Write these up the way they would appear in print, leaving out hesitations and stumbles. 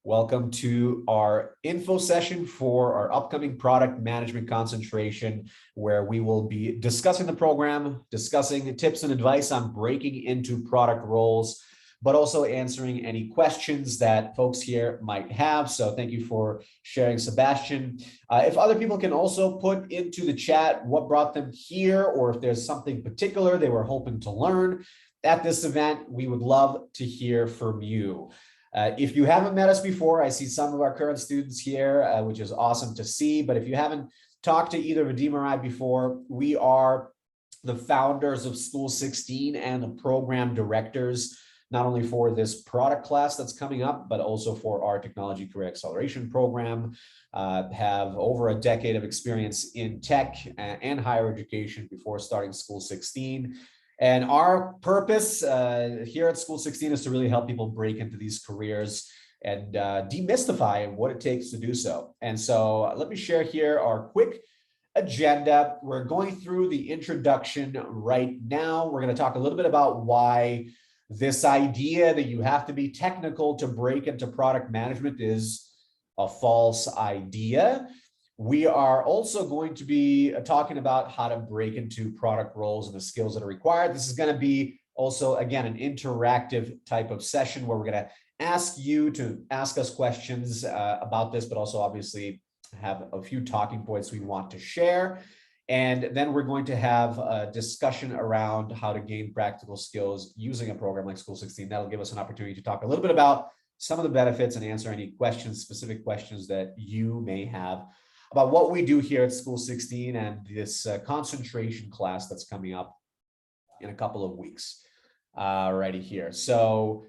Welcome to our info session for our upcoming product management concentration, where we will be discussing the program, discussing tips and advice on breaking into product roles, but also answering any questions that folks here might have. So thank you for sharing, Sebastian. If other people can also put into the chat what brought them here, or if there's something particular they were hoping to learn at this event, we would love to hear from you. If you haven't met us before, I see some of our current students here, which is awesome to see. But if you haven't talked to either Vadim or I before, we are the founders of School16 and the program directors, not only for this product class that's coming up, but also for our technology career acceleration program. Have over a decade of experience in tech and higher education before starting School16. And our purpose here at School16 is to really help people break into these careers and demystify what it takes to do so. And so let me share here our quick agenda. We're going through the introduction right now. We're going to talk a little bit about why this idea that you have to be technical to break into product management is a false idea. We are also going to be talking about how to break into product roles and the skills that are required. This is going to be also, again, an interactive type of session where we're going to ask you to ask us questions about this, but also obviously have a few talking points we want to share. And then we're going to have a discussion around how to gain practical skills using a program like School16. That'll give us an opportunity to talk a little bit about some of the benefits and answer any questions, specific questions that you may have about what we do here at School16 and this concentration class that's coming up in a couple of weeks right here. So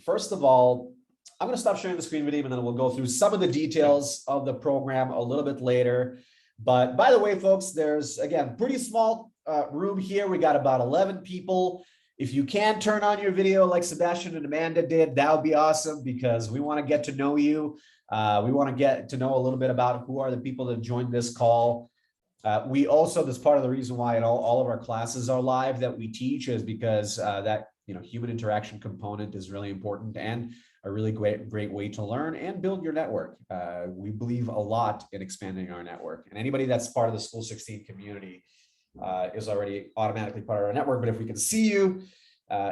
first of all, I'm going to stop sharing the screen with you, and then we'll go through some of the details of the program a little bit later. But by the way, folks, there's, again, pretty small room here. We got about 11 people. If you can turn on your video like Sebastian and Amanda did, that would be awesome, because we want to get to know you. We want to get to know a little bit about who are the people that joined this call. We also, that's part of the reason why all of our classes are live that we teach, is because that human interaction component is really important and a really great way to learn and build your network. We believe a lot in expanding our network, and anybody that's part of the School16 community is already automatically part of our network. But if we can see you,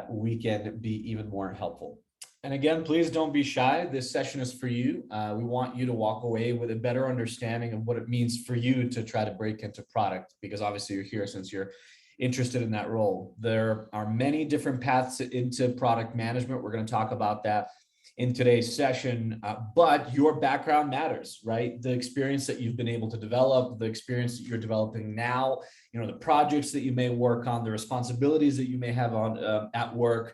we can be even more helpful. And again, please don't be shy. This session is for you. We want you to walk away with a better understanding of what it means for you to try to break into product, because obviously you're here since you're interested in that role. There are many different paths into product management. We're going to talk about that in today's session, but your background matters, right? The experience that you've been able to develop, the experience that you're developing now, the projects that you may work on, the responsibilities that you may have on at work.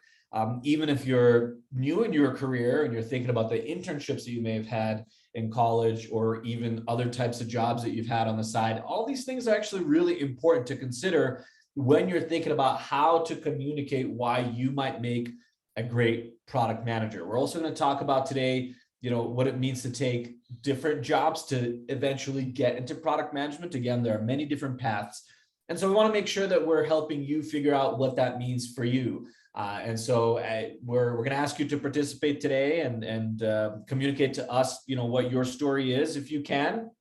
Even if you're new in your career and you're thinking about the internships that you may have had in college, or even other types of jobs that you've had on the side, all these things are actually really important to consider when you're thinking about how to communicate why you might make a great product manager. We're also going to talk about today, what it means to take different jobs to eventually get into product management. Again, there are many different paths. And so we want to make sure that we're helping you figure out what that means for you. And so we're going to ask you to participate today and communicate to us, what your story is, if you can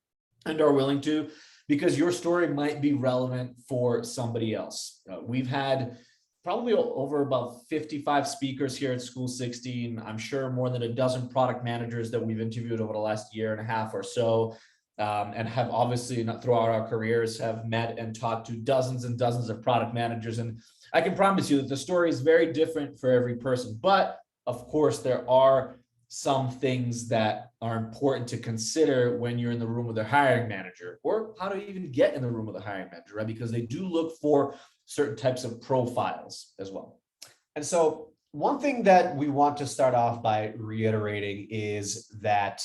and are willing to, because your story might be relevant for somebody else. We've had probably over about 55 speakers here at School16. I'm sure more than a dozen product managers that we've interviewed over the last year and a half or so, and have obviously throughout our careers have met and talked to dozens and dozens of product managers. And I can promise you that the story is very different for every person. But of course, there are some things that are important to consider when you're in the room with a hiring manager, or how to even get in the room with a hiring manager, right? Because they do look for certain types of profiles as well. And so one thing that we want to start off by reiterating is that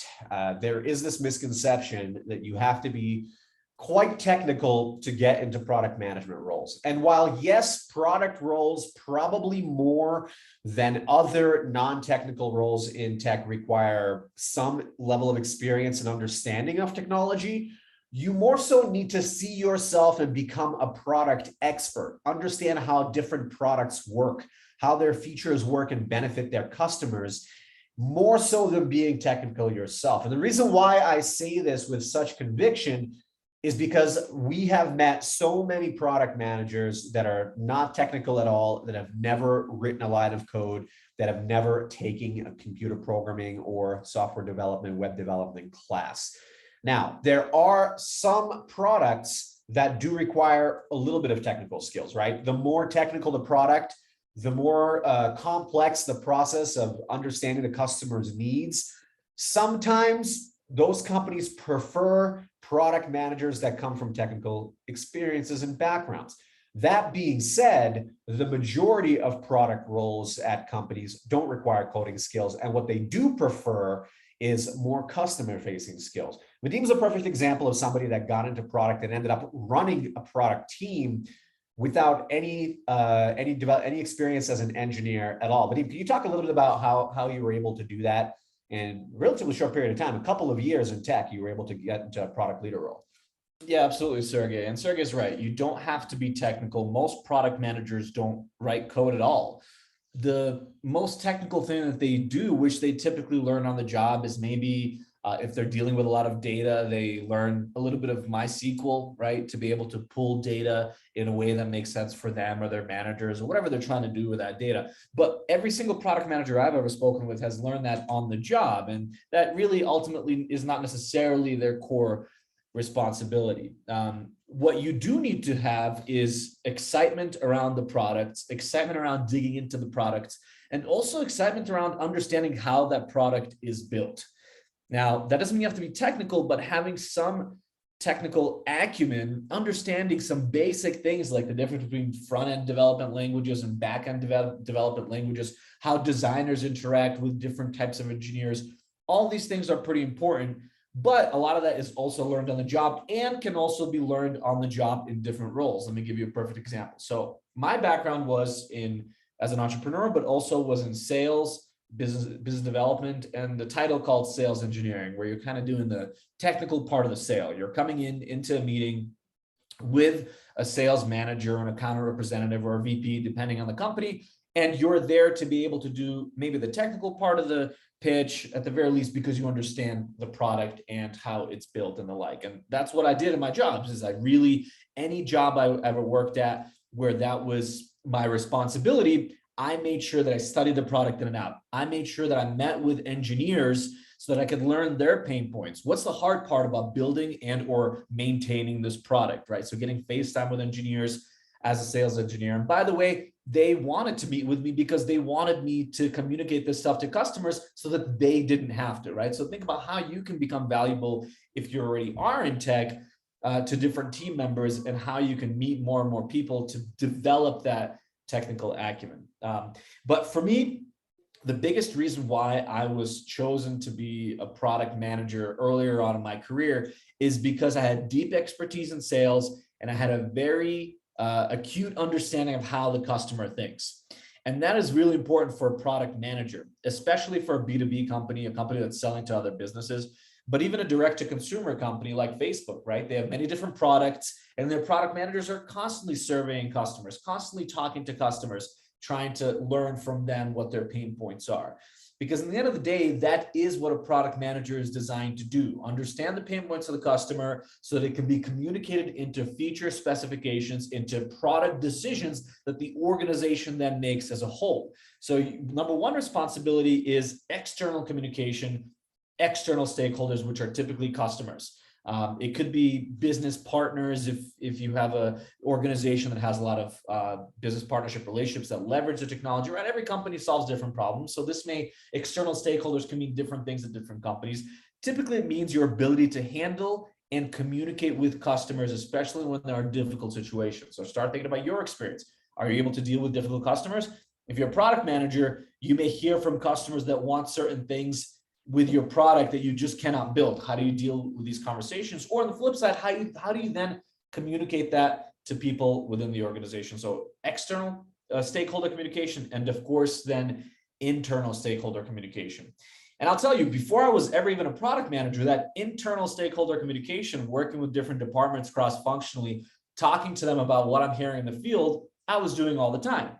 there is this misconception that you have to be quite technical to get into product management roles. And while yes, product roles probably more than other non-technical roles in tech require some level of experience and understanding of technology, you more so need to see yourself and become a product expert, understand how different products work, how their features work and benefit their customers. more so than being technical yourself. And the reason why I say this with such conviction is because we have met so many product managers that are not technical at all, that have never written a line of code, that have never taken a computer programming or software development, web development class. Now, there are some products that do require a little bit of technical skills, right? The more technical the product, the more complex the process of understanding the customer's needs. Sometimes those companies prefer product managers that come from technical experiences and backgrounds. That being said, the majority of product roles at companies don't require coding skills. And what they do prefer is more customer-facing skills. Vadim's a perfect example of somebody that got into product and ended up running a product team without any experience as an engineer at all. Vadim, can you talk a little bit about how you were able to do that in a relatively short period of time, a couple of years in tech, you were able to get into a product leader role? Yeah, absolutely, Sergey. And Sergey's right. You don't have to be technical. Most product managers don't write code at all. The most technical thing that they do, which they typically learn on the job, is maybe if they're dealing with a lot of data, they learn a little bit of MySQL, right? To be able to pull data in a way that makes sense for them or their managers or whatever they're trying to do with that data. But every single product manager I've ever spoken with has learned that on the job. And that really ultimately is not necessarily their core responsibility. What you do need to have is excitement around the products, excitement around digging into the products, and also excitement around understanding how that product is built. Now, that doesn't mean you have to be technical, but having some technical acumen, understanding some basic things like the difference between front-end development languages and back-end development languages, how designers interact with different types of engineers. All these things are pretty important, but a lot of that is also learned on the job and can also be learned on the job in different roles. Let me give you a perfect example. So my background was as an entrepreneur, but also was in sales, business development, and the title called sales engineering, where you're kind of doing the technical part of the sale. You're coming into a meeting with a sales manager, an account representative, or a VP, depending on the company, and you're there to be able to do maybe the technical part of the pitch at the very least, because you understand the product and how it's built and the like. And that's what I did in my jobs. Is any job I ever worked at where that was my responsibility, I made sure that I studied the product in and out. I made sure that I met with engineers so that I could learn their pain points. What's the hard part about building and or maintaining this product, right? So getting FaceTime with engineers as a sales engineer. And by the way, they wanted to meet with me because they wanted me to communicate this stuff to customers so that they didn't have to, right? So think about how you can become valuable if you already are in tech to different team members, and how you can meet more and more people to develop that technical acumen. But for me, the biggest reason why I was chosen to be a product manager earlier on in my career is because I had deep expertise in sales and I had a very acute understanding of how the customer thinks. And that is really important for a product manager, especially for a B2B company, a company that's selling to other businesses, but even a direct-to-consumer company like Facebook, right? They have many different products, and their product managers are constantly surveying customers, constantly talking to customers, trying to learn from them what their pain points are. Because in the end of the day, that is what a product manager is designed to do. Understand the pain points of the customer so that it can be communicated into feature specifications, into product decisions that the organization then makes as a whole. So number one responsibility is external communication, external stakeholders, which are typically customers. It could be business partners if you have an organization that has a lot of business partnership relationships that leverage the technology, right? Every company solves different problems. So external stakeholders can mean different things at different companies. Typically, it means your ability to handle and communicate with customers, especially when there are difficult situations. So start thinking about your experience. Are you able to deal with difficult customers? If you're a product manager, you may hear from customers that want certain things with your product that you just cannot build. How do you deal with these conversations? Or on the flip side, how do you then communicate that to people within the organization? So external stakeholder communication, and of course, then internal stakeholder communication. And I'll tell you, before I was ever even a product manager, that internal stakeholder communication, working with different departments cross-functionally, talking to them about what I'm hearing in the field, I was doing all the time.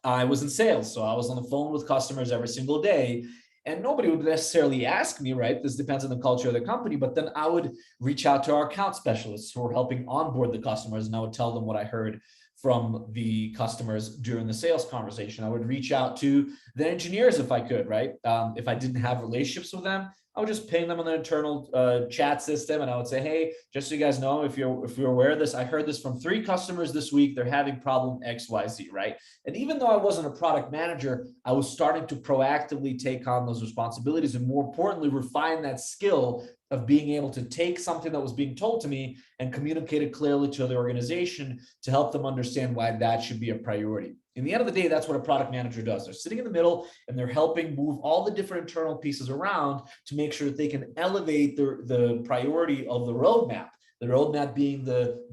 I was in sales, so I was on the phone with customers every single day. And nobody would necessarily ask me, right? This depends on the culture of the company, but then I would reach out to our account specialists who are helping onboard the customers, and I would tell them what I heard from the customers during the sales conversation. I would reach out to the engineers if I could, right? If I didn't have relationships with them, I would just ping them on the internal chat system, and I would say, hey, just so you guys know, if you're aware of this, I heard this from 3 customers this week. They're having problem XYZ, right? And even though I wasn't a product manager, I was starting to proactively take on those responsibilities, and more importantly, refine that skill of being able to take something that was being told to me and communicate it clearly to the organization to help them understand why that should be a priority. In the end of the day, that's what a product manager does. They're sitting in the middle and they're helping move all the different internal pieces around to make sure that they can elevate the priority of the roadmap being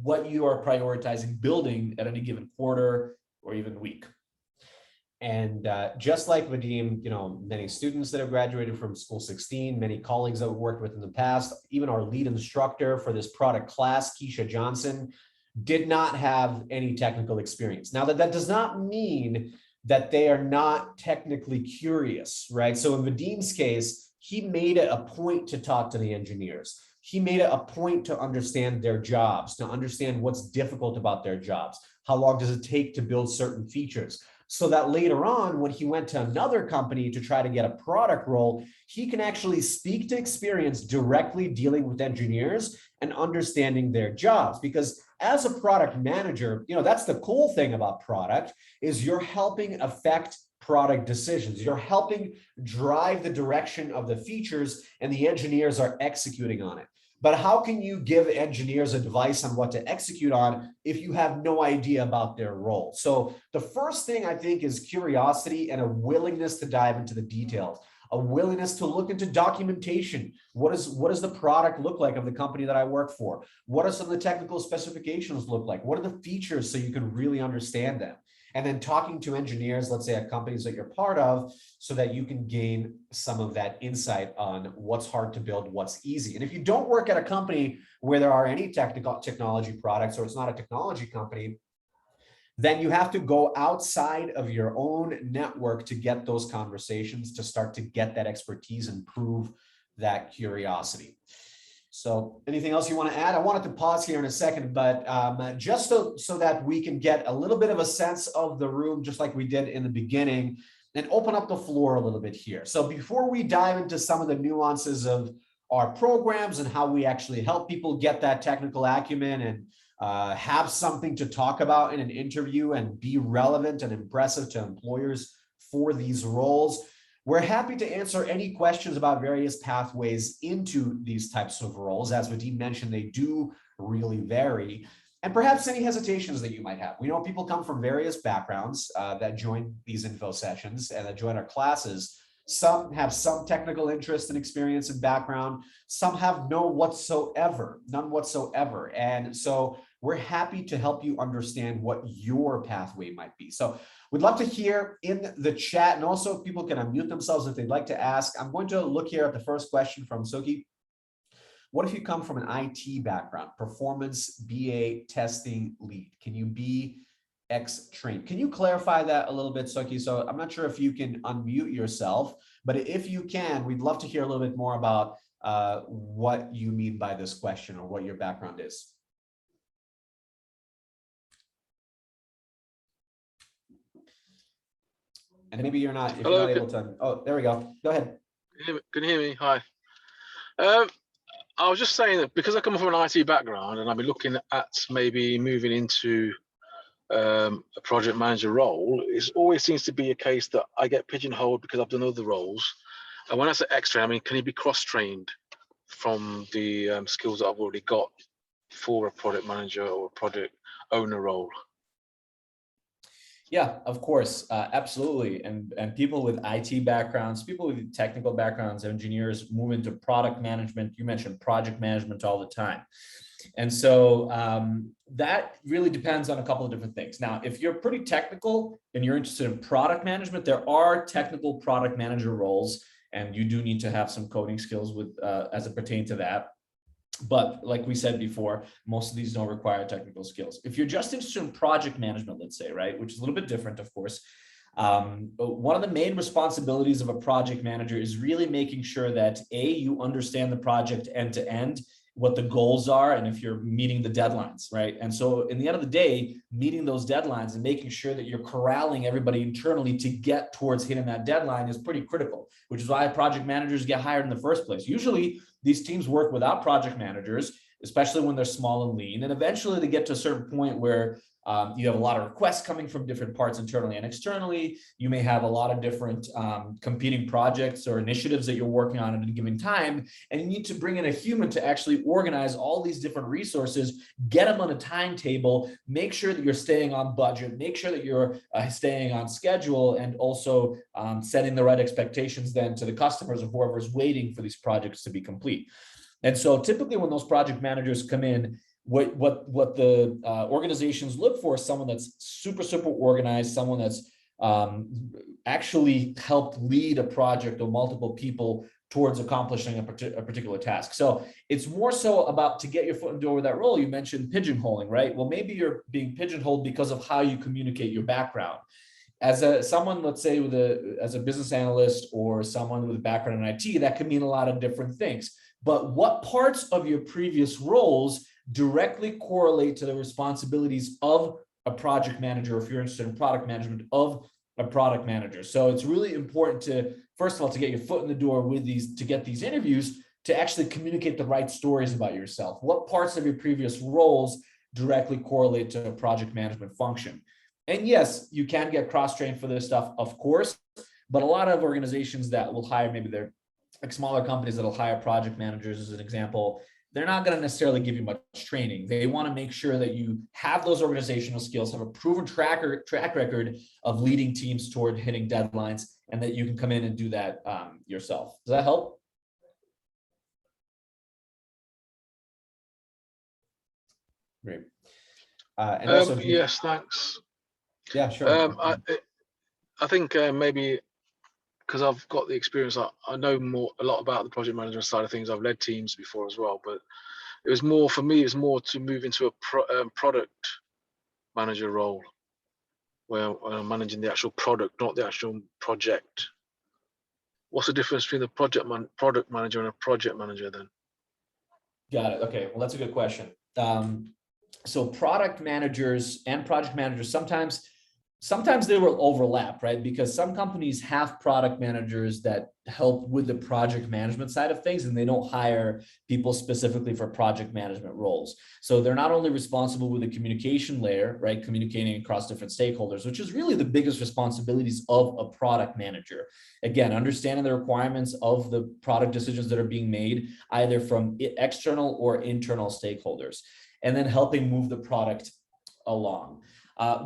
what you are prioritizing building at any given quarter or even week. And just like Vadim, many students that have graduated from School16, many colleagues that we've worked with in the past, even our lead instructor for this product class, Keisha Johnson, did not have any technical experience. Now, that does not mean that they are not technically curious, right? So in Vadim's case, he made it a point to talk to the engineers. He made it a point to understand their jobs, to understand what's difficult about their jobs. How long does it take to build certain features? So that later on, when he went to another company to try to get a product role, he can actually speak to experience directly dealing with engineers and understanding their jobs. Because as a product manager, that's the cool thing about product, is you're helping affect product decisions. You're helping drive the direction of the features, and the engineers are executing on it. But how can you give engineers advice on what to execute on if you have no idea about their role? So the first thing I think is curiosity and a willingness to dive into the details, a willingness to look into documentation. What does the product look like of the company that I work for? What are some of the technical specifications look like? What are the features so you can really understand them? And then talking to engineers, let's say at companies that you're part of, so that you can gain some of that insight on what's hard to build, what's easy. And if you don't work at a company where there are any technology products, or it's not a technology company, then you have to go outside of your own network to get those conversations, to start to get that expertise and prove that curiosity. So anything else you want to add? I wanted to pause here in a second, but just so that we can get a little bit of a sense of the room, just like we did in the beginning, and open up the floor a little bit here. So before we dive into some of the nuances of our programs and how we actually help people get that technical acumen and have something to talk about in an interview and be relevant and impressive to employers for these roles, we're happy to answer any questions about various pathways into these types of roles. As Vadim mentioned, they do really vary. And perhaps any hesitations that you might have. We know people come from various backgrounds that join these info sessions and that join our classes. Some have some technical interest and experience and background. Some have none whatsoever. And so we're happy to help you understand what your pathway might be. So we'd love to hear in the chat, and also if people can unmute themselves if they'd like to ask. I'm going to look here at the first question from Suki. What if you come from an IT background, performance BA testing lead? Can you be X trained? Can you clarify that a little bit, Suki? So I'm not sure if you can unmute yourself, but if you can, we'd love to hear a little bit more about what you mean by this question or what your background is. And maybe you're not, if Hello, you're not able to, oh, there we go. Go ahead. Can you hear me? Hi. I was just saying that because I come from an IT background and I've been looking at maybe moving into a project manager role, it always seems to be a case that I get pigeonholed because I've done other roles. And when I say extra, I mean, can you be cross-trained from the skills that I've already got for a project manager or a project owner role? Yeah, of course, absolutely. And people with IT backgrounds, people with technical backgrounds, engineers move into product management. You mentioned project management all the time. And so that really depends on a couple of different things. Now, if you're pretty technical and you're interested in product management, there are technical product manager roles, and you do need to have some coding skills with as it pertains to that. But like we said before, most of these don't require technical skills. If you're just interested in project management, let's say, right, which is a little bit different, of course, But one of the main responsibilities of a project manager is really making sure that you understand the project end to end, what the goals are, and if you're meeting the deadlines, right? And so in the end of the day, meeting those deadlines and making sure that you're corralling everybody internally to get towards hitting that deadline is pretty critical, which is why project managers get hired in the first place. Usually these teams work without project managers, especially when they're small and lean. And eventually they get to a certain point where you have a lot of requests coming from different parts internally and externally. You may have a lot of different competing projects or initiatives that you're working on at a given time. And you need to bring in a human to actually organize all these different resources, get them on a timetable, make sure that you're staying on budget, make sure that you're staying on schedule, and also setting the right expectations then to the customers or whoever's waiting for these projects to be complete. And so typically when those project managers come in, what the organizations look for is someone that's super organized, someone that's actually helped lead a project or multiple people towards accomplishing a particular task. So it's more so about to get your foot in the door with that role. You mentioned pigeonholing, right? Well, maybe you're being pigeonholed because of how you communicate your background. As someone, let's say as a business analyst or someone with a background in IT, that could mean a lot of different things. But what parts of your previous roles directly correlate to the responsibilities of a project manager, if you're interested in product management, of a product manager? So it's really important to, first of all, to get your foot in the door with these, to get these interviews, to actually communicate the right stories about yourself. What parts of your previous roles directly correlate to a project management function? And yes, you can get cross-trained for this stuff, of course, but a lot of organizations that will hire, maybe they're like smaller companies that'll hire project managers as an example, they're not going to necessarily give you much training. They want to make sure that you have those organizational skills, have a proven track record of leading teams toward hitting deadlines, and that you can come in and do that yourself. Does that help? Great. And also, yes, thanks. Yeah, sure. I think maybe because I've got the experience, I know a lot about the project management side of things. I've led teams before as well, but it was more for me. It was more to move into a product manager role, where I'm managing the actual product, not the actual project. What's the difference between the product manager and a project manager then? Got it. Okay, well, that's a good question. So product managers and project managers, sometimes they will overlap, right? Because some companies have product managers that help with the project management side of things, and they don't hire people specifically for project management roles. So they're not only responsible with the communication layer, right? Communicating across different stakeholders, which is really the biggest responsibilities of a product manager. Again, understanding the requirements of the product decisions that are being made, either from external or internal stakeholders, and then helping move the product along.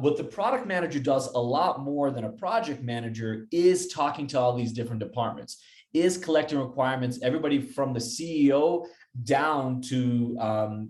What the product manager does a lot more than a project manager is talking to all these different departments, is collecting requirements, everybody from the CEO down to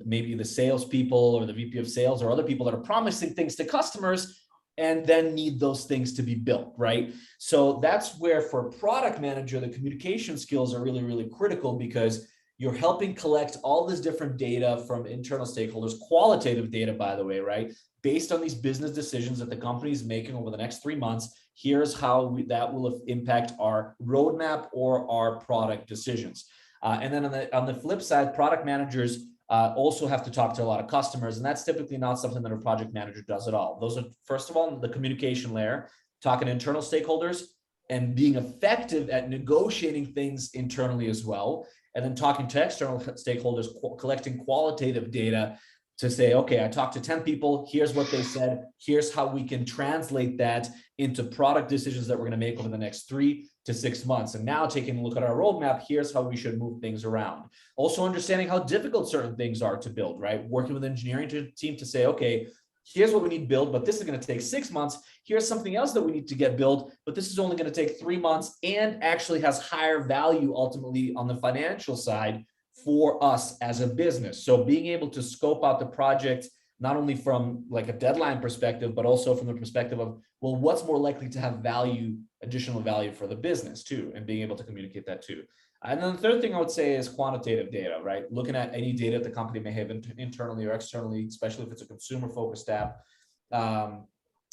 maybe the salespeople or the VP of sales or other people that are promising things to customers and then need those things to be built, right? So that's where for a product manager, the communication skills are really, really critical, because you're helping collect all this different data from internal stakeholders, qualitative data, by the way, right? Based on these business decisions that the company is making over the next 3 months, here's how that will impact our roadmap or our product decisions. And then on the flip side, product managers also have to talk to a lot of customers, and that's typically not something that a project manager does at all. Those are, first of all, the communication layer, talking to internal stakeholders and being effective at negotiating things internally as well, and then talking to external stakeholders, collecting qualitative data to say, okay, I talked to 10 people, here's what they said, here's how we can translate that into product decisions that we're going to make over the next 3 to 6 months. And now taking a look at our roadmap, here's how we should move things around. Also understanding how difficult certain things are to build, right? Working with engineering team to say, okay, here's what we need build, but this is going to take 6 months. Here's something else that we need to get built, but this is only going to take 3 months and actually has higher value ultimately on the financial side for us as a business. So being able to scope out the project, not only from like a deadline perspective, but also from the perspective of, well, what's more likely to have value, additional value for the business too, and being able to communicate that too. And then the third thing I would say is quantitative data, right? Looking at any data the company may have internally or externally, especially if it's a consumer focused app.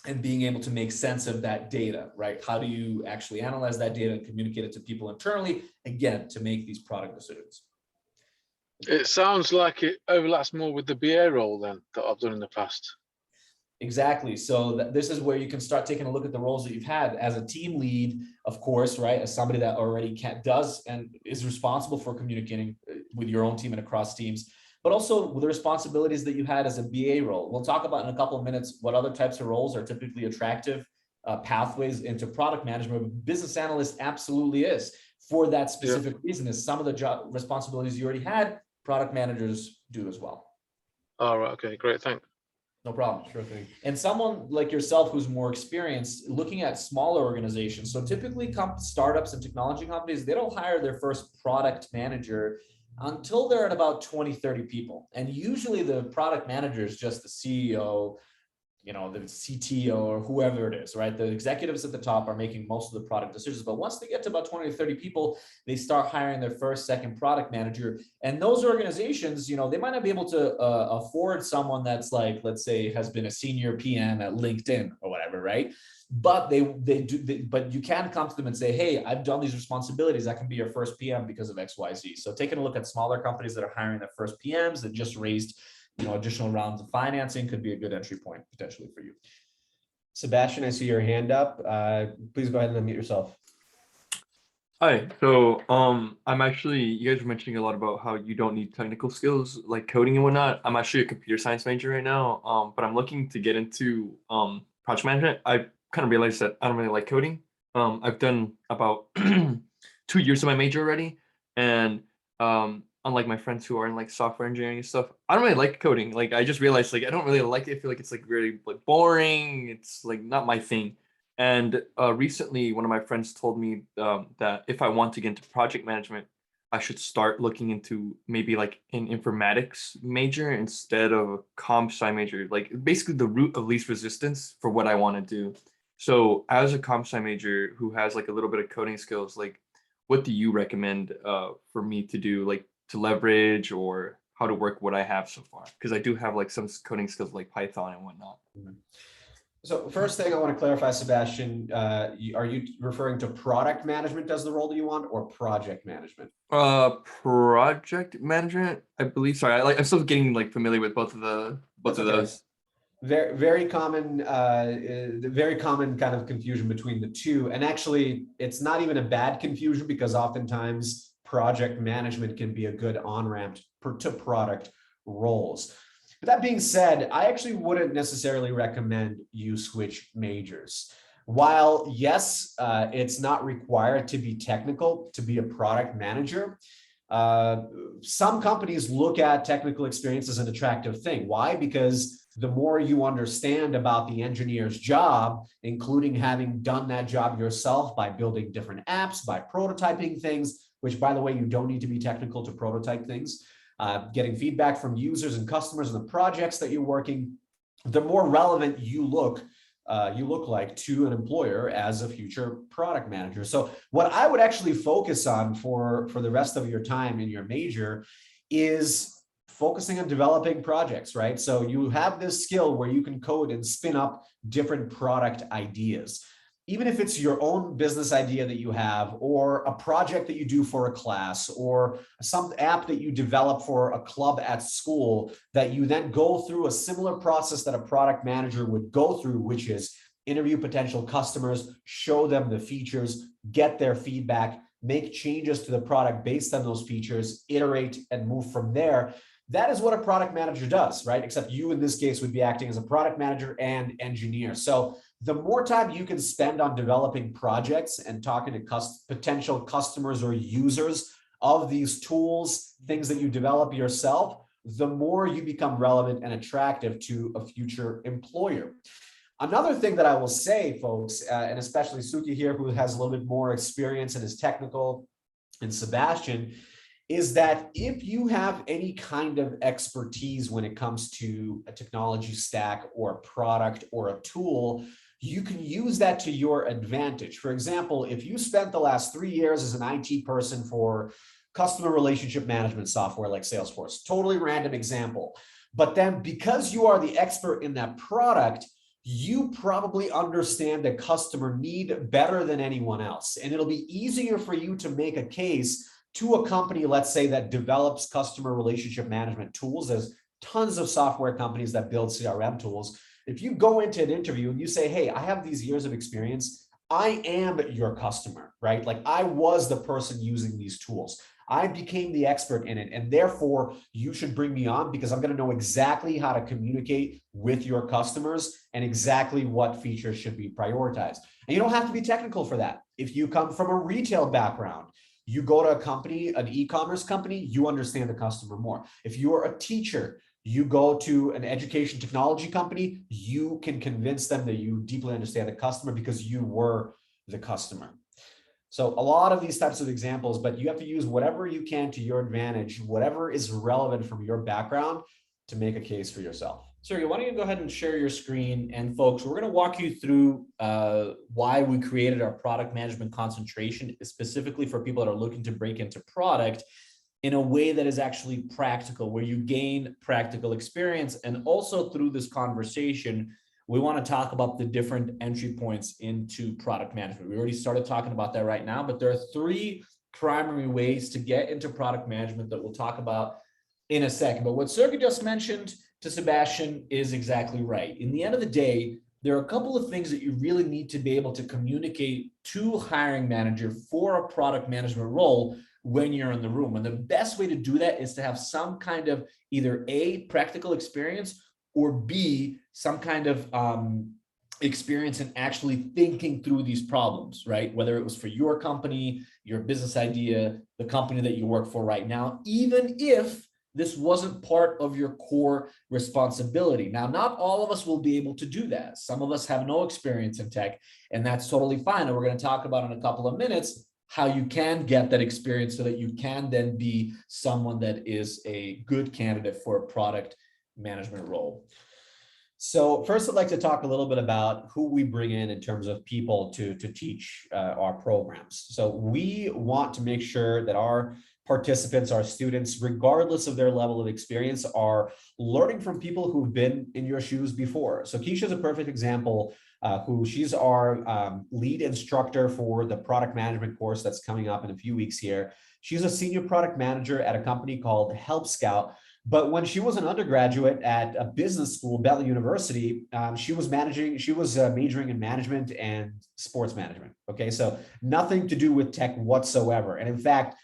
and being able to make sense of that data, right? How do you actually analyze that data and communicate it to people internally, again, to make these product decisions? It sounds like it overlaps more with the BA role then that I've done in the past. Exactly. So this is where you can start taking a look at the roles that you've had as a team lead, of course, right? As somebody that already does and is responsible for communicating with your own team and across teams, but also with the responsibilities that you had as a BA role. We'll talk about in a couple of minutes what other types of roles are typically attractive pathways into product management. Business analyst absolutely is, for that specific reason, is some of the job responsibilities you already had, product managers do as well. All right. Okay, great. Thanks. No problem. Sure thing. And someone like yourself who's more experienced, looking at smaller organizations. So typically startups and technology companies, they don't hire their first product manager until they're at about 20, 30 people. And usually the product manager is just the CEO, the CTO or whoever it is, right? The executives at the top are making most of the product decisions. But once they get to about 20 to 30 people, they start hiring their first, second product manager. And those organizations, they might not be able to afford someone that's like, let's say, has been a senior PM at LinkedIn or whatever, right? But but you can come to them and say, hey, I've done these responsibilities. I can be your first PM because of XYZ. So taking a look at smaller companies that are hiring their first PMs that just raised additional rounds of financing could be a good entry point potentially for you. Sebastian, I see your hand up. Please go ahead and unmute yourself. Hi. So I'm actually, you guys were mentioning a lot about how you don't need technical skills like coding and whatnot. I'm actually a computer science major right now, but I'm looking to get into project management. I kind of realized that I don't really like coding. I've done about 2 years of my major already, and unlike my friends who are in like software engineering and stuff, I don't really like coding. Like I just realized like I don't really like it. I feel like it's like really like boring. It's like not my thing. And recently, one of my friends told me that if I want to get into project management, I should start looking into maybe like an informatics major instead of a comp sci major, like basically the route of least resistance for what I want to do. So as a comp sci major who has like a little bit of coding skills, like what do you recommend for me to do, like to leverage or how to work what I have so far? Because I do have like some coding skills like Python and whatnot. Mm-hmm. So first thing I want to clarify, Sebastian, are you referring to product management as the role that you want or project management? Project management, I believe. Sorry, I'm still getting like familiar with both of those. Very common kind of confusion between the two. And actually, it's not even a bad confusion because oftentimes project management can be a good on-ramp to product roles. But that being said, I actually wouldn't necessarily recommend you switch majors. While yes, it's not required to be technical to be a product manager, some companies look at technical experience as an attractive thing. Why? Because the more you understand about the engineer's job, including having done that job yourself by building different apps, by prototyping things, which by the way, you don't need to be technical to prototype things, getting feedback from users and customers and the projects that you're working, the more relevant you look like to an employer as a future product manager. So what I would actually focus on for the rest of your time in your major is focusing on developing projects, right? So you have this skill where you can code and spin up different product ideas. Even if it's your own business idea that you have, or a project that you do for a class, or some app that you develop for a club at school, that you then go through a similar process that a product manager would go through, which is interview potential customers, show them the features, get their feedback, make changes to the product based on those features, iterate and move from there. That is what a product manager does, right? Except you in this case would be acting as a product manager and engineer. So the more time you can spend on developing projects and talking to potential customers or users of these tools, things that you develop yourself, the more you become relevant and attractive to a future employer. Another thing that I will say, folks, and especially Suki here, who has a little bit more experience and is technical, and Sebastian, is that if you have any kind of expertise when it comes to a technology stack or a product or a tool, you can use that to your advantage. For example, if you spent the last 3 years as an IT person for customer relationship management software like Salesforce, totally random example, but then because you are the expert in that product, you probably understand the customer need better than anyone else. And it'll be easier for you to make a case to a company, let's say, that develops customer relationship management tools. There's tons of software companies that build CRM tools. If you go into an interview and you say, hey, I have these years of experience, I am your customer, right? Like I was the person using these tools. I became the expert in it, and therefore you should bring me on because I'm going to know exactly how to communicate with your customers and exactly what features should be prioritized. And you don't have to be technical for that. If you come from a retail background, you go to a company, an e-commerce company, you understand the customer more. If you're a teacher, you go to an education technology company, you can convince them that you deeply understand the customer because you were the customer. So a lot of these types of examples, but you have to use whatever you can to your advantage, whatever is relevant from your background to make a case for yourself. Sergey, why don't you go ahead and share your screen? And folks, we're going to walk you through why we created our product management concentration, specifically for people that are looking to break into product in a way that is actually practical, where you gain practical experience. And also through this conversation, we want to talk about the different entry points into product management. We already started talking about that right now, but there are 3 primary ways to get into product management that we'll talk about in a second. But what Sergey just mentioned to Sebastian is exactly right. In the end of the day, there are a couple of things that you really need to be able to communicate to a hiring manager for a product management role when you're in the room. And the best way to do that is to have some kind of either A, practical experience, or B, some kind of experience in actually thinking through these problems, right? Whether it was for your company, your business idea, the company that you work for right now, even if this wasn't part of your core responsibility. Now, not all of us will be able to do that. Some of us have no experience in tech, and that's totally fine. And we're going to talk about in a couple of minutes how you can get that experience so that you can then be someone that is a good candidate for a product management role. So first, I'd like to talk a little bit about who we bring in terms of people to teach our programs. So we want to make sure that our participants, our students, regardless of their level of experience, are learning from people who've been in your shoes before. So Keisha is a perfect example, she's our lead instructor for the product management course that's coming up in a few weeks here. She's a senior product manager at a company called Help Scout. But when she was an undergraduate at a business school, Bentley University, she was majoring in management and sports management. Okay, so nothing to do with tech whatsoever. And in fact,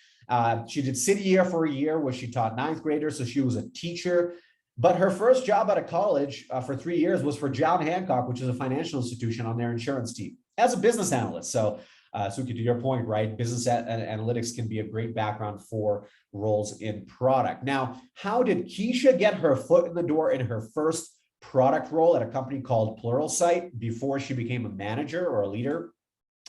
she did City Year for a year where she taught 9th graders. So she was a teacher. But her first job out of college for 3 years was for John Hancock, which is a financial institution, on their insurance team as a business analyst. So Suki, to your point, right, business analytics can be a great background for roles in product. Now, how did Keisha get her foot in the door in her first product role at a company called Pluralsight before she became a manager or a leader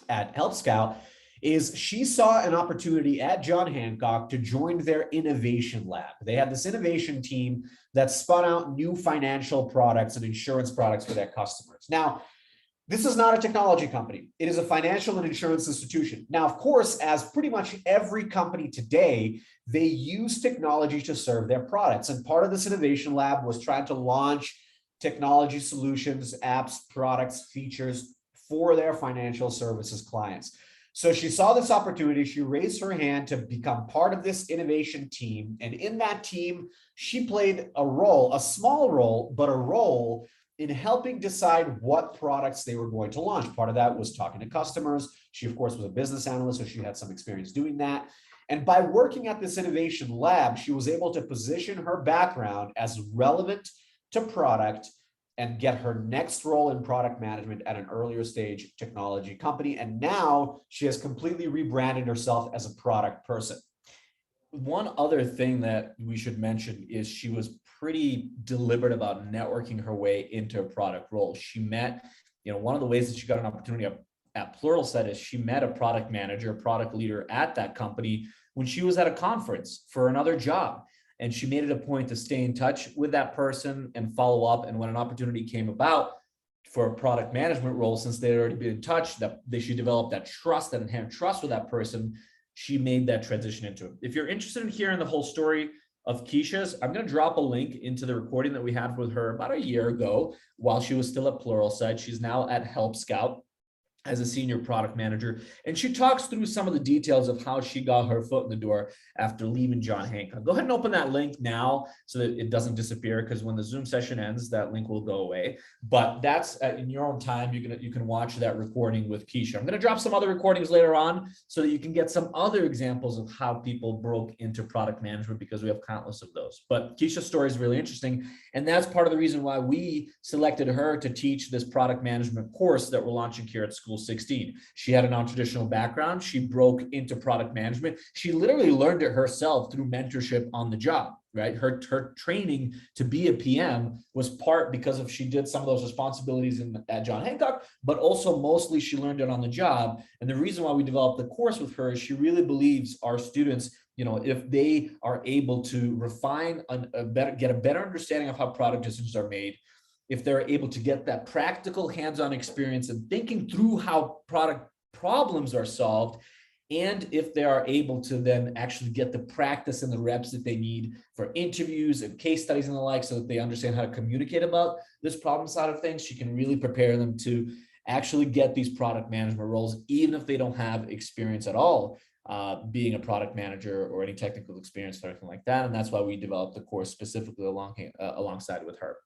at Help Scout? Is she saw an opportunity at John Hancock to join their innovation lab. They had this innovation team that spun out new financial products and insurance products for their customers. Now, this is not a technology company. It is a financial and insurance institution. Now, of course, as pretty much every company today, they use technology to serve their products. And part of this innovation lab was trying to launch technology solutions, apps, products, features for their financial services clients. So she saw this opportunity. She raised her hand to become part of this innovation team. And in that team, she played a role, a small role, but a role in helping decide what products they were going to launch. Part of that was talking to customers. She, of course, was a business analyst, so she had some experience doing that. And by working at this innovation lab, she was able to position her background as relevant to product and get her next role in product management at an earlier stage technology company. And now she has completely rebranded herself as a product person. One other thing that we should mention is she was pretty deliberate about networking her way into a product role. She met, one of the ways that she got an opportunity at Pluralsight is she met a product manager, product leader at that company when she was at a conference for another job. And she made it a point to stay in touch with that person and follow up. And when an opportunity came about for a product management role, since they had already been in touch, she developed that trust, that inherent trust with that person, she made that transition into it. If you're interested in hearing the whole story of Keisha's. I'm going to drop a link into the recording that we had with her about a year ago while she was still at Pluralsight. She's now at Help Scout as a senior product manager. And she talks through some of the details of how she got her foot in the door after leaving John Hancock. Go ahead and open that link now so that it doesn't disappear, because when the Zoom session ends, that link will go away. But that's in your own time. You can watch that recording with Keisha. I'm going to drop some other recordings later on so that you can get some other examples of how people broke into product management, because we have countless of those. But Keisha's story is really interesting. And that's part of the reason why we selected her to teach this product management course that we're launching here at School16. She had a non-traditional background. She broke into product management. She literally learned it herself through mentorship on the job, right? Her training to be a PM was part because of she did some of those responsibilities at John Hancock, but also mostly she learned it on the job. And the reason why we developed the course with her is she really believes our students, if they are able to refine get a better understanding of how product decisions are made, if they're able to get that practical hands-on experience and thinking through how product problems are solved, and if they are able to then actually get the practice and the reps that they need for interviews and case studies and the like, so that they understand how to communicate about this problem side of things, she can really prepare them to actually get these product management roles, even if they don't have experience at all being a product manager or any technical experience or anything like that. And that's why we developed the course specifically alongside with her.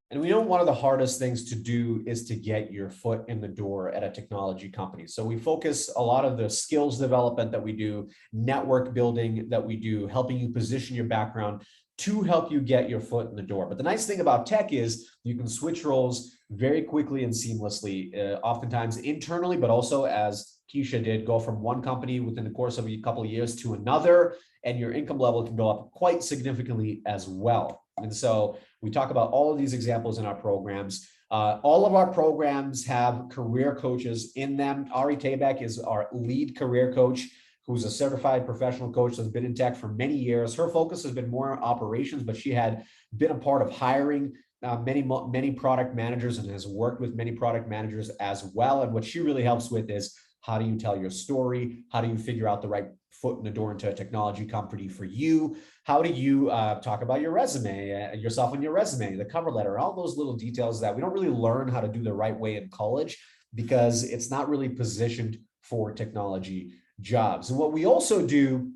And we know one of the hardest things to do is to get your foot in the door at a technology company. So we focus a lot of the skills development that we do, network building that we do, helping you position your background to help you get your foot in the door. But the nice thing about tech is you can switch roles very quickly and seamlessly, oftentimes internally, but also, as Keisha did, go from one company within the course of a couple of years to another, and your income level can go up quite significantly as well. And so we talk about all of these examples in our programs. All of our programs have career coaches in them. Ari Tabak is our lead career coach, who's a certified professional coach that's been in tech for many years. Her focus has been more on operations, but she had been a part of hiring many product managers and has worked with many product managers as well. And what she really helps with is, how do you tell your story? How do you figure out the right foot in the door into a technology company for you? How do you talk about your resume, yourself on your resume, the cover letter, all those little details that we don't really learn how to do the right way in college, because it's not really positioned for technology jobs. And what we also do,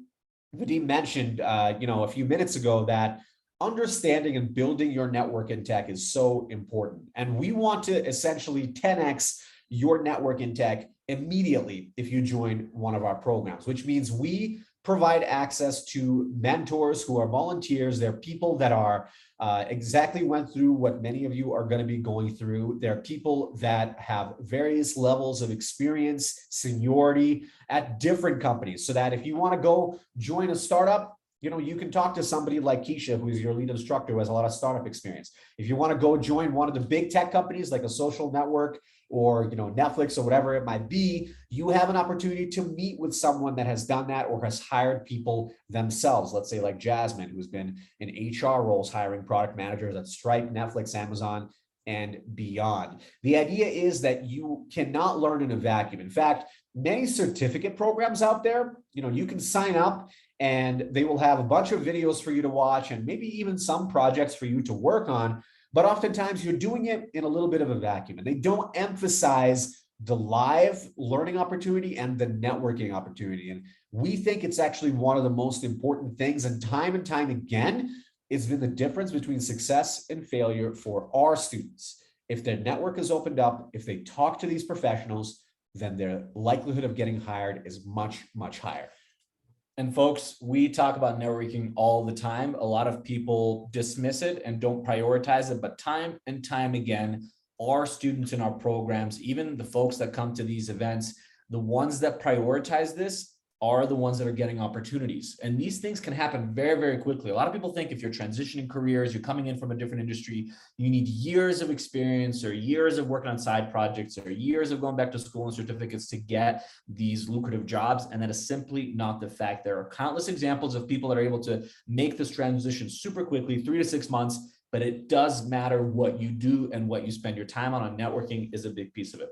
Vadim mentioned, a few minutes ago, that understanding and building your network in tech is so important. And we want to essentially 10x your network in tech immediately if you join one of our programs, which means we provide access to mentors who are volunteers. They're people that are exactly went through what many of you are going to be going through. They're people that have various levels of experience, seniority at different companies, so that if you want to go join a startup, you can talk to somebody like Keisha, who's your lead instructor, who has a lot of startup experience. If you want to go join one of the big tech companies like a social network or Netflix or whatever it might be, you have an opportunity to meet with someone that has done that or has hired people themselves. Let's say like Jasmine, who's been in HR roles, hiring product managers at Stripe, Netflix, Amazon, and beyond. The idea is that you cannot learn in a vacuum. In fact, many certificate programs out there, you can sign up and they will have a bunch of videos for you to watch and maybe even some projects for you to work on. But oftentimes you're doing it in a little bit of a vacuum, and they don't emphasize the live learning opportunity and the networking opportunity. And we think it's actually one of the most important things. And time again, it's been the difference between success and failure for our students. If their network is opened up, if they talk to these professionals, then their likelihood of getting hired is much, much higher. And folks, we talk about networking all the time. A lot of people dismiss it and don't prioritize it, but time and time again, our students in our programs, even the folks that come to these events, the ones that prioritize this are the ones that are getting opportunities. And these things can happen very, very quickly. A lot of people think if you're transitioning careers, you're coming in from a different industry, you need years of experience or years of working on side projects or years of going back to school and certificates to get these lucrative jobs. And that is simply not the fact. There are countless examples of people that are able to make this transition super quickly, 3 to 6 months, but it does matter what you do and what you spend your time on. Networking is a big piece of it.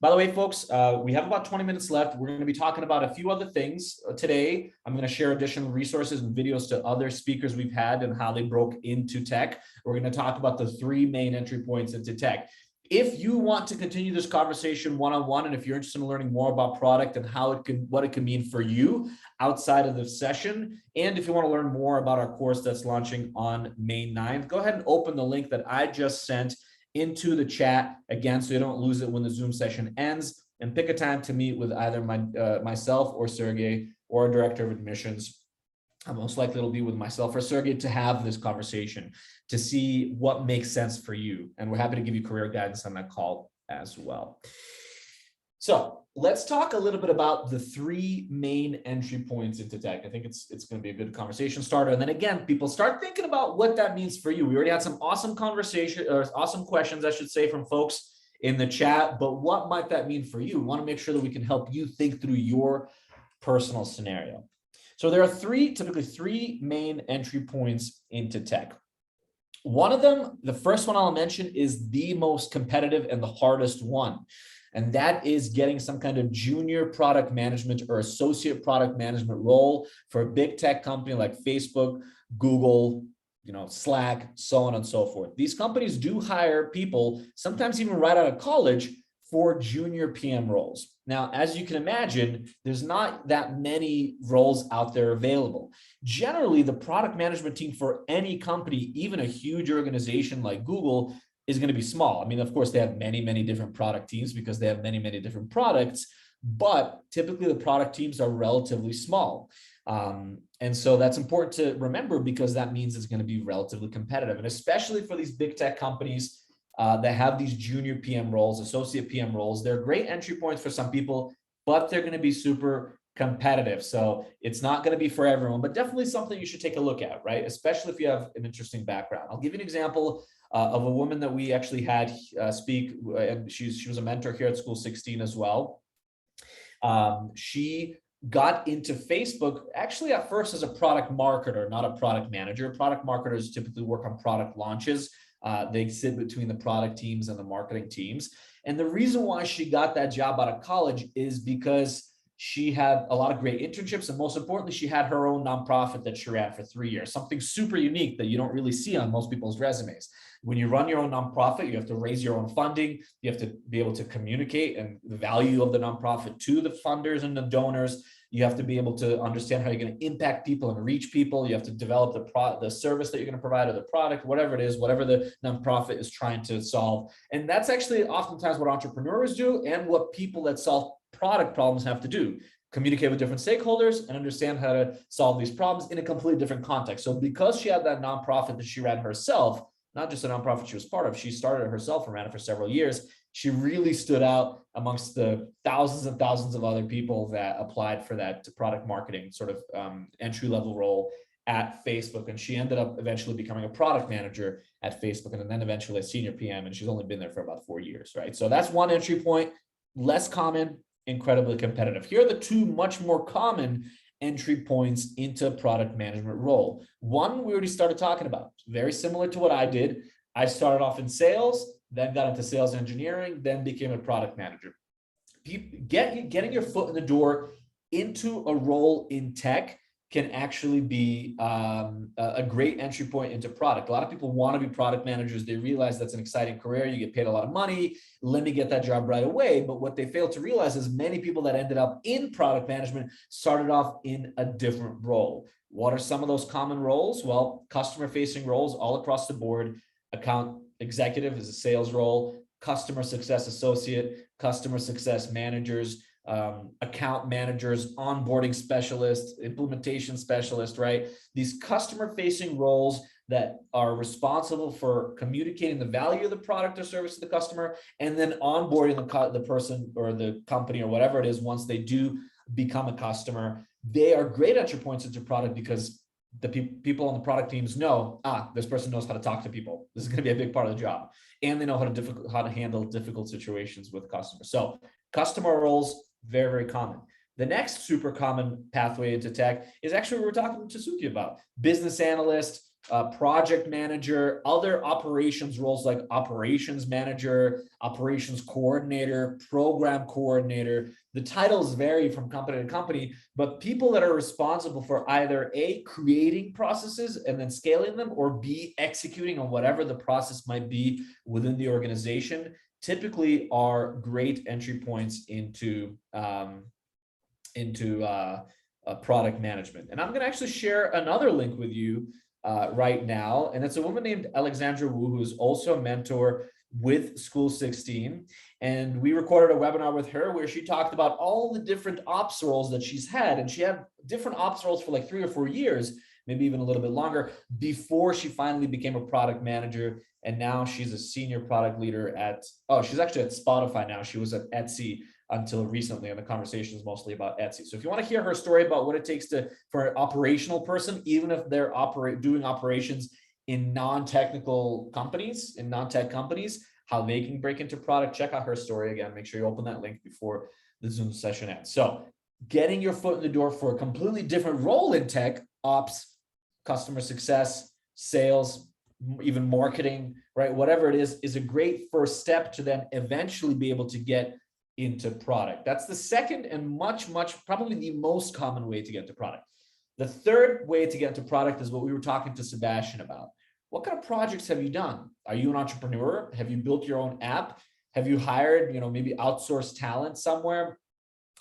By the way, folks, we have about 20 minutes left. We're going to be talking about a few other things today. I'm going to share additional resources and videos to other speakers we've had and how they broke into tech. We're going to talk about the 3 main entry points into tech. If you want to continue this conversation one-on-one, and if you're interested in learning more about product and what it can mean for you outside of the session, and if you want to learn more about our course that's launching on May 9th, go ahead and open the link that I just sent into the chat again, so you don't lose it when the Zoom session ends, and pick a time to meet with either myself or Sergey or our director of admissions. Most likely it'll be with myself or Sergey to have this conversation to see what makes sense for you. And we're happy to give you career guidance on that call as well. So let's talk a little bit about the 3 main entry points into tech. I think it's going to be a good conversation starter. And then again, people start thinking about what that means for you. We already had some awesome conversation or awesome questions, I should say, from folks in the chat, but what might that mean for you? We want to make sure that we can help you think through your personal scenario. So there are typically three main entry points into tech. One of them, the first one I'll mention, is the most competitive and the hardest one. And that is getting some kind of junior product management or associate product management role for a big tech company like Facebook, Google, Slack, so on and so forth. These companies do hire people, sometimes even right out of college, for junior PM roles. Now, as you can imagine, there's not that many roles out there available. Generally, the product management team for any company, even a huge organization like Google, is going to be small. I mean, of course, they have many, many different product teams because they have many, many different products, but typically the product teams are relatively small. And so that's important to remember because that means it's going to be relatively competitive. And especially for these big tech companies that have these junior PM roles, associate PM roles, they're great entry points for some people, but they're going to be super competitive. So it's not going to be for everyone, but definitely something you should take a look at, right? Especially if you have an interesting background. I'll give you an example of a woman that we actually had speak, and she was a mentor here at School16 as well. She got into Facebook actually at first as a product marketer, not a product manager. Product marketers typically work on product launches. They sit between the product teams and the marketing teams. And the reason why she got that job out of college is because she had a lot of great internships. And most importantly, she had her own nonprofit that she ran for 3 years, something super unique that you don't really see on most people's resumes. When you run your own nonprofit, you have to raise your own funding. You have to be able to communicate and the value of the nonprofit to the funders and the donors. You have to be able to understand how you're going to impact people and reach people. You have to develop the service that you're going to provide or the product, whatever it is, whatever the nonprofit is trying to solve. And that's actually oftentimes what entrepreneurs do and what people that solve product problems have to do. Communicate with different stakeholders and understand how to solve these problems in a completely different context. So because she had that nonprofit that she ran herself, not just a nonprofit she was part of, she started it herself and ran it for several years. She really stood out amongst the thousands and thousands of other people that applied for that product marketing sort of entry-level role at Facebook. And she ended up eventually becoming a product manager at Facebook and then eventually a senior PM. And she's only been there for about 4 years, right? So that's one entry point, less common, incredibly competitive. Here are the two much more common entry points into product management role. One, we already started talking about, very similar to what I did. I started off in sales, then got into sales engineering, then became a product manager. Getting your foot in the door into a role in tech can actually be a great entry point into product. A lot of people want to be product managers. They realize that's an exciting career. You get paid a lot of money. Let me get that job right away. But what they fail to realize is many people that ended up in product management started off in a different role. What are some of those common roles? Well, customer-facing roles all across the board. Account executive is a sales role, customer success associate, customer success managers, account managers, onboarding specialists, implementation specialists, right? These customer-facing roles that are responsible for communicating the value of the product or service to the customer, and then onboarding the person or the company or whatever it is once they do become a customer. They are great entry points into product because the people on the product teams know, this person knows how to talk to people. This is going to be a big part of the job. And they know how to handle difficult situations with customers. So customer roles, very, very common. The next super common pathway into tech is actually what we're talking to Suki about. Business analyst, project manager, other operations roles like operations manager, operations coordinator, program coordinator. The titles vary from company to company, but people that are responsible for either A, creating processes and then scaling them, or B, executing on whatever the process might be within the organization, typically are great entry points into product management. And I'm going to actually share another link with you right now. And it's a woman named Alexandra Wu, who's also a mentor with School16. And we recorded a webinar with her where she talked about all the different ops roles that she's had. And she had different ops roles for like 3 or 4 years, maybe even a little bit longer, before she finally became a product manager. And now she's a senior product leader at, she's actually at Spotify now. She was at Etsy until recently, and the conversation is mostly about Etsy. So if you want to hear her story about what it takes for an operational person, even if they're doing operations in non-technical companies, in non-tech companies, how they can break into product, check out her story again. Make sure you open that link before the Zoom session ends. So getting your foot in the door for a completely different role in tech, ops, customer success, sales, even marketing, right? Whatever it is a great first step to then eventually be able to get into product. That's the second and much, probably the most common way to get to product. The third way to get to product is what we were talking to Sebastian about. What kind of projects have you done? Are you an entrepreneur? Have you built your own app? Have you hired, maybe outsourced talent somewhere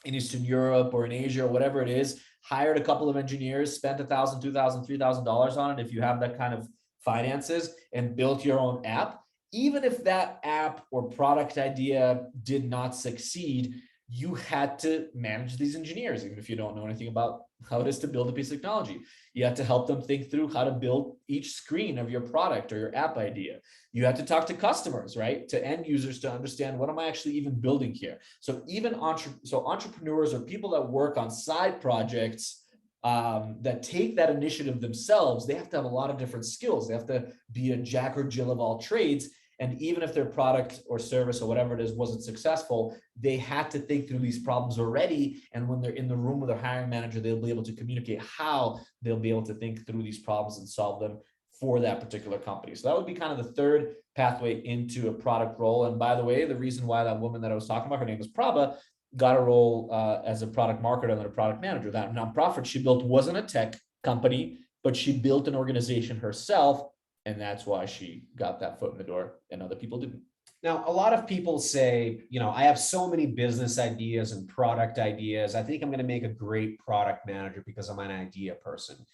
in Eastern Europe or in Asia or whatever it is, hired a couple of engineers, spent $1,000, $2,000, $3,000 on it if you have that kind of finances, and built your own app? Even if that app or product idea did not succeed, you had to manage these engineers, even if you don't know anything about how it is to build a piece of technology. You had to help them think through how to build each screen of your product or your app idea. You had to talk to customers, right? To end users to understand, what am I actually even building here? So even entrepreneurs or people that work on side projects that take that initiative themselves, they have to have a lot of different skills. They have to be a jack or Jill of all trades. And even if their product or service or whatever it is wasn't successful, they had to think through these problems already. And when they're in the room with their hiring manager, they'll be able to communicate how they'll be able to think through these problems and solve them for that particular company. So that would be kind of the third pathway into a product role. And by the way, the reason why that woman that I was talking about, her name is Prabha, got a role as a product marketer and then a product manager. That nonprofit she built wasn't a tech company, but she built an organization herself. And that's why she got that foot in the door and other people didn't. Now, a lot of people say, I have so many business ideas and product ideas. I think I'm going to make a great product manager because I'm an idea person.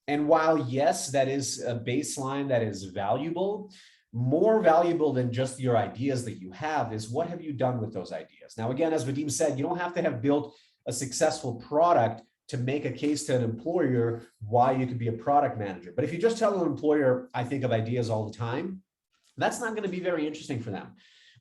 And while, yes, that is a baseline that is valuable, more valuable than just your ideas that you have is what have you done with those ideas? Now, again, as Vadim said, you don't have to have built a successful product to make a case to an employer why you could be a product manager. But if you just tell an employer, I think of ideas all the time, that's not going to be very interesting for them.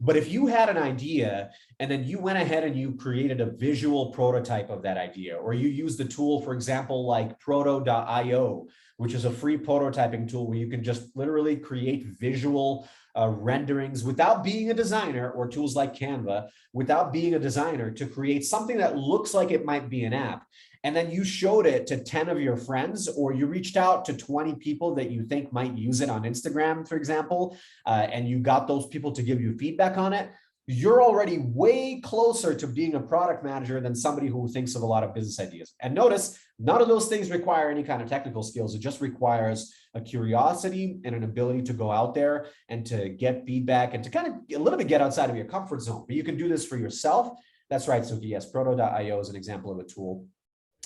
But if you had an idea and then you went ahead and you created a visual prototype of that idea, or you used the tool, for example, like proto.io, which is a free prototyping tool where you can just literally create visual renderings without being a designer, or tools like Canva, without being a designer, to create something that looks like it might be an app. And then you showed it to 10 of your friends, or you reached out to 20 people that you think might use it on Instagram, for example, and you got those people to give you feedback on it. You're already way closer to being a product manager than somebody who thinks of a lot of business ideas. And notice, none of those things require any kind of technical skills. It just requires a curiosity and an ability to go out there and to get feedback and to kind of a little bit get outside of your comfort zone. But you can do this for yourself. That's right, Suki. Yes, proto.io is an example of a tool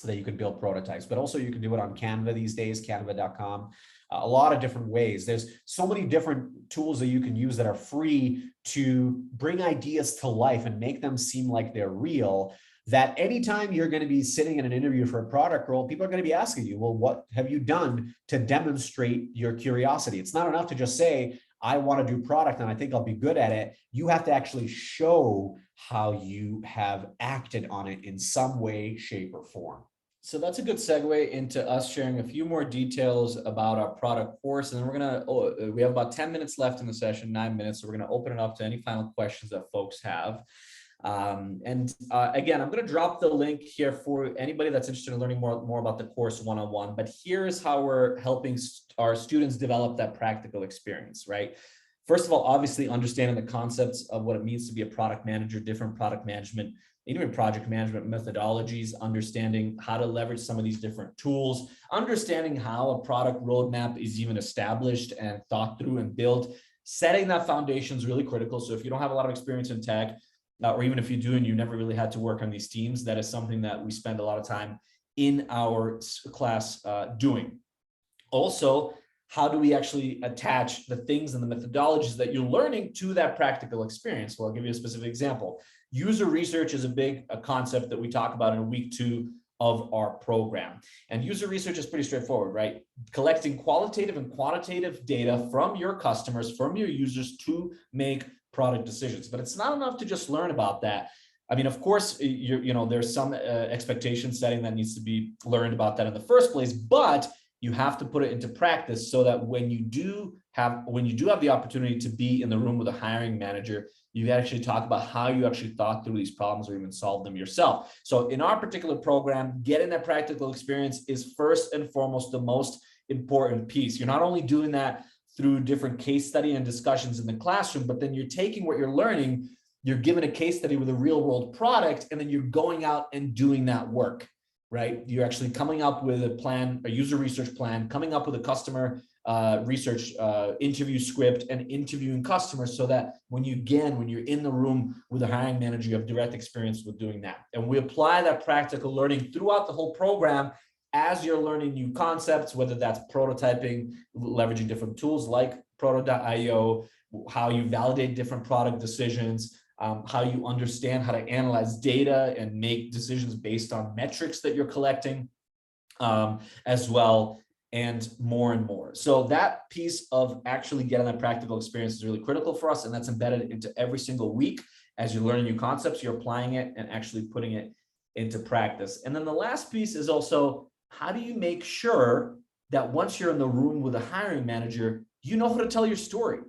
that you can build prototypes, but also you can do it on Canva these days, canva.com. A lot of different ways. There's so many different tools that you can use that are free to bring ideas to life and make them seem like they're real, that anytime you're going to be sitting in an interview for a product role, people are going to be asking you, well, what have you done to demonstrate your curiosity? It's not enough to just say, I want to do product and I think I'll be good at it. You have to actually show how you have acted on it in some way, shape, or form. So that's a good segue into us sharing a few more details about our product course. And then we have about 10 minutes left in the session, 9 minutes. So we're going to open it up to any final questions that folks have. Again, I'm going to drop the link here for anybody that's interested in learning more about the course one-on-one, but here's how we're helping our students develop that practical experience, right? First of all, obviously understanding the concepts of what it means to be a product manager, different product management, even project management methodologies, understanding how to leverage some of these different tools, understanding how a product roadmap is even established and thought through and built. Setting that foundation is really critical. So if you don't have a lot of experience in tech, or even if you do and you never really had to work on these teams, that is something that we spend a lot of time in our class doing. Also, how do we actually attach the things and the methodologies that you're learning to that practical experience? Well, I'll give you a specific example. User research is a big concept that we talk about in week 2 of our program. And user research is pretty straightforward, right? Collecting qualitative and quantitative data from your customers, from your users to make product decisions. But it's not enough to just learn about that. I mean, of course, there's some expectation setting that needs to be learned about that in the first place, but you have to put it into practice so that when you do have the opportunity to be in the room with a hiring manager, you actually talk about how you actually thought through these problems or even solved them yourself. So in our particular program, getting that practical experience is first and foremost the most important piece. You're not only doing that through different case study and discussions in the classroom, but then you're taking what you're learning, you're given a case study with a real world product, and then you're going out and doing that work, right? You're actually coming up with a plan, a user research plan, coming up with a customer research interview script and interviewing customers so that when you're in the room with a hiring manager, you have direct experience with doing that. And we apply that practical learning throughout the whole program as you're learning new concepts, whether that's prototyping, leveraging different tools like Proto.io, how you validate different product decisions, how you understand how to analyze data and make decisions based on metrics that you're collecting as well, and more. So that piece of actually getting that practical experience is really critical for us, and that's embedded into every single week. As you're learning new concepts, you're applying it and actually putting it into practice. And then the last piece is also, how do you make sure that once you're in the room with a hiring manager, you know how to tell your story?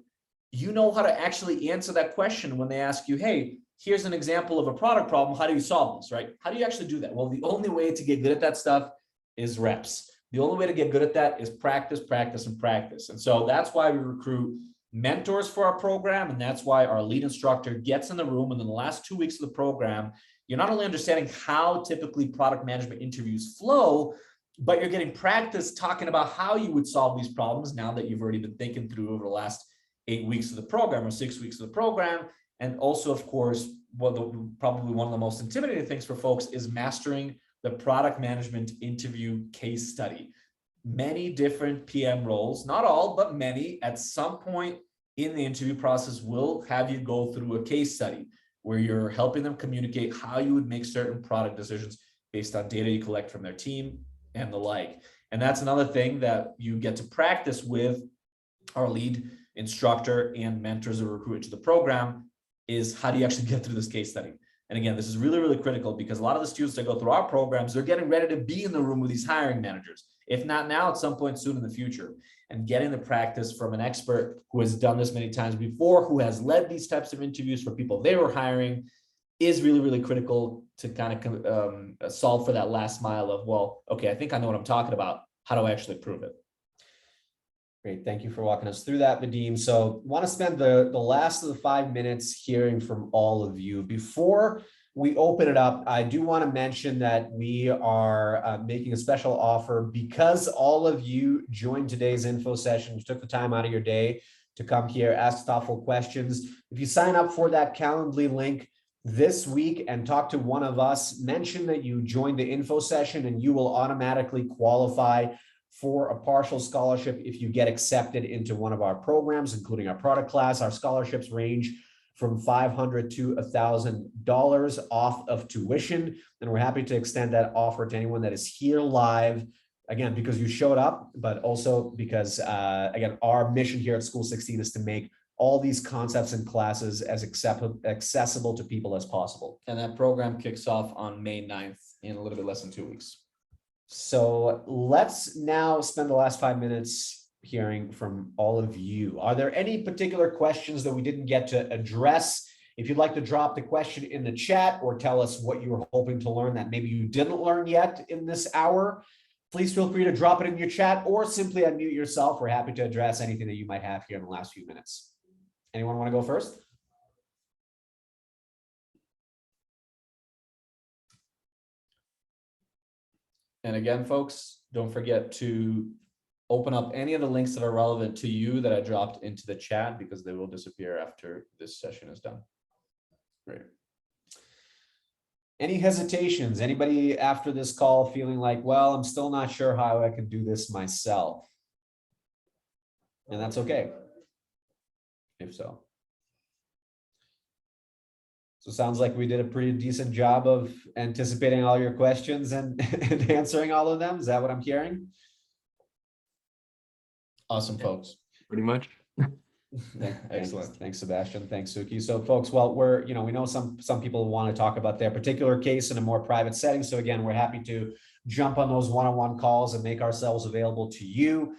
You know how to actually answer that question when they ask you, hey, here's an example of a product problem. How do you solve this, right? How do you actually do that? Well, the only way to get good at that stuff is reps. The only way to get good at that is practice, practice, and practice. And so that's why we recruit mentors for our program. And that's why our lead instructor gets in the room. And in the last 2 weeks of the program, you're not only understanding how typically product management interviews flow, but you're getting practice talking about how you would solve these problems now that you've already been thinking through over the last 8 weeks of the program or 6 weeks of the program. And also, of course, probably one of the most intimidating things for folks is mastering the product management interview case study. Many different PM roles, not all, but many, at some point in the interview process will have you go through a case study where you're helping them communicate how you would make certain product decisions based on data you collect from their team and the like. And that's another thing that you get to practice with our lead instructor and mentors that are recruited to the program, is how do you actually get through this case study? And again, this is really, really critical because a lot of the students that go through our programs, they're getting ready to be in the room with these hiring managers. If not now, at some point soon in the future. And getting the practice from an expert who has done this many times before, who has led these types of interviews for people they were hiring, is really, really critical to kind of solve for that last mile of, well, okay, I think I know what I'm talking about. How do I actually prove it? Great. Thank you for walking us through that, Vadim. So want to spend the last of the 5 minutes hearing from all of you. Before we open it up, I do want to mention that we are making a special offer because all of you joined today's info session. You took the time out of your day to come here, ask thoughtful questions. If you sign up for that Calendly link this week and talk to one of us, mention that you joined the info session and you will automatically qualify for a partial scholarship if you get accepted into one of our programs, including our product class. Our scholarships range from $500 to $1,000 off of tuition. And we're happy to extend that offer to anyone that is here live. Again, because you showed up, but also because, again, our mission here at School16 is to make all these concepts and classes as accessible to people as possible. And that program kicks off on May 9th in a little bit less than 2 weeks. So let's now spend the last 5 minutes hearing from all of you. Are there any particular questions that we didn't get to address If you'd like to drop the question in the chat or tell us what you were hoping to learn that maybe you didn't learn yet in this hour, please feel free to drop it in your chat or simply unmute yourself. We're happy to address anything that you might have here in the last few minutes. Anyone want to go first? And again, folks, don't forget to open up any of the links that are relevant to you that I dropped into the chat, because they will disappear after this session is done. Great. Any hesitations? Anybody after this call feeling like, well, I'm still not sure how I can do this myself? And that's okay, if so. So it sounds like we did a pretty decent job of anticipating all your questions and answering all of them. Is that what I'm hearing? Awesome, folks. Pretty much. Excellent. Thanks, Sebastian. Thanks, Suki. So folks, well, we know some people want to talk about their particular case in a more private setting. So again, we're happy to jump on those one-on-one calls and make ourselves available to you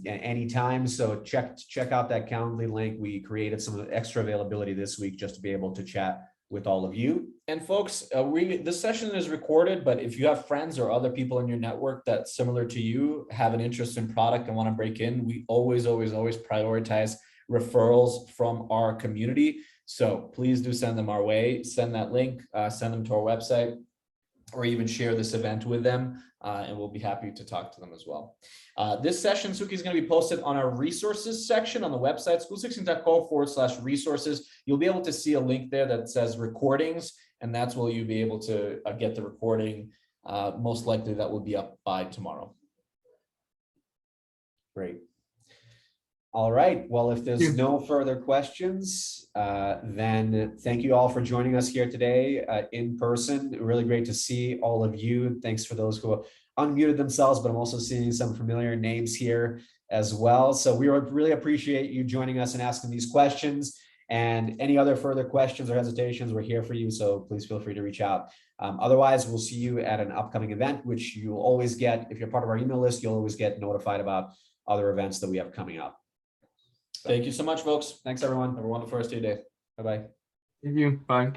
anytime. So check out that Calendly link. We created some extra availability this week just to be able to chat with all of you. And folks, this session is recorded, but if you have friends or other people in your network that similar to you have an interest in product and want to break in, we always prioritize referrals from our community. So please do send them our way, send that link, send them to our website, or even share this event with them, and we'll be happy to talk to them as well. This session, Suki, is going to be posted on our resources section on the website, school16.co/resources. You'll be able to see a link there that says recordings, and that's where you'll be able to get the recording. Most likely that will be up by tomorrow. Great. All right. Well, if there's no further questions, then thank you all for joining us here today in person. Really great to see all of you. Thanks for those who unmuted themselves, but I'm also seeing some familiar names here as well. So we really appreciate you joining us and asking these questions. And any other further questions or hesitations, we're here for you. So please feel free to reach out. Otherwise, we'll see you at an upcoming event, which you'll always get. If you're part of our email list, you'll always get notified about other events that we have coming up. Thank you so much, folks. Thanks, everyone. Have a wonderful rest of your day. Bye-bye. Thank you. Bye.